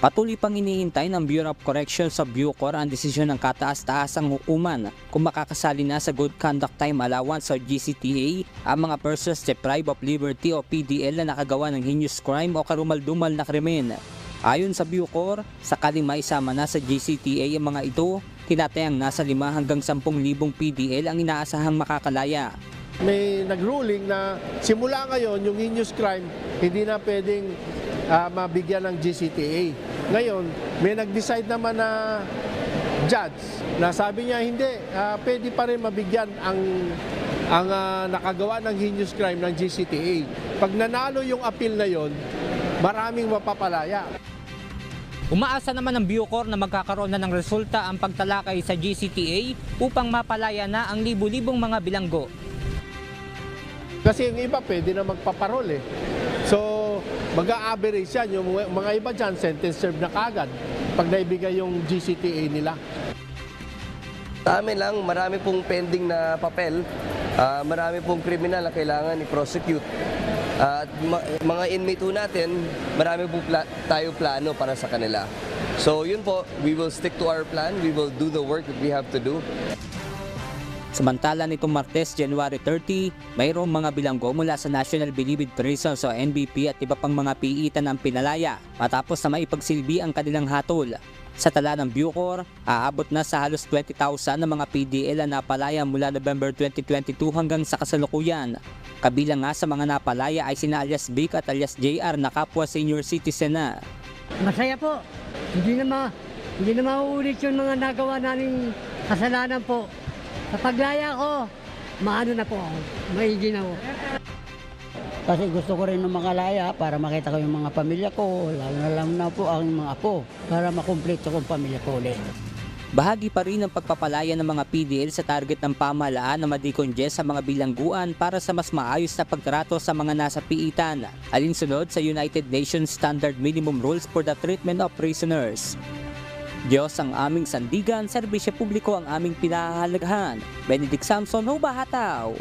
Patuloy pang hinihintay ng Bureau of Corrections sa Bucor ang desisyon ng kataas-taasang hukuman kung makakasali na sa Good Conduct Time Allowance o GCTA ang mga persons deprived of liberty o PDL na nakagawa ng heinous crime o karumal-dumal na krimen. Ayon sa Bucor, sakaling maisama na sa GCTA ang mga ito, tinatayang nasa 5 hanggang 10,000 PDL ang inaasahang makakalaya. May nag-ruling na simula ngayon yung heinous crime hindi na pwedeng mabigyan ng GCTA. Ngayon, may nag-decide naman na judge na sabi niya hindi, pwede pa rin mabigyan ang nakagawa ng heinous crime ng GCTA. Pag nanalo yung appeal na yon, maraming mapapalaya. Umaasa naman ng Bucor na magkakaroon na ng resulta ang pagtalakay sa GCTA upang mapalaya na ang libu-libong mga bilanggo. Kasi yung iba pwede na magpaparol eh. So, mag-a-average yan. Yung mga iba dyan, sentence served na kagad pag naibigay yung GCTA nila. Sa amin lang, marami pong pending na papel, marami pong kriminal na kailangan i-prosecute. At mga inmate po natin, marami po tayo plano para sa kanila. So yun po, we will stick to our plan, we will do the work that we have to do. Samantala nitong Martes, January 30, mayroong mga bilanggo mula sa National Bilibid Prisons o NBP at iba pang mga piitan ang pinalaya matapos na maipagsilbi ang kanilang hatol. Sa tala ng Bucor, aabot na sa halos 20,000 ng mga PDL na napalaya mula November 2022 hanggang sa kasalukuyan. Kabilang nga sa mga napalaya ay sina alias Vic at alias JR na kapwa senior citizen na. Masaya po. Hindi na mauulit yung mga nagawa naming kasalanan po. Sa paglaya ko, maano na po ako, maigi na po. Kasi gusto ko rin makalaya para makita ko yung mga pamilya ko, lalo na po ang mga apo, para makumpleto kong pamilya ko ulit. Bahagi pa rin ng pagpapalaya ng mga PDL sa target ng pamahalaan na ma-decongest sa mga bilangguan para sa mas maayos na pagtrato sa mga nasa piitan, alinsunod sa United Nations Standard Minimum Rules for the Treatment of Prisoners. Diyos ang aming sandigan, serbisyo publiko ang aming pinahahalagahan. Benedict Samson, Hubahataw.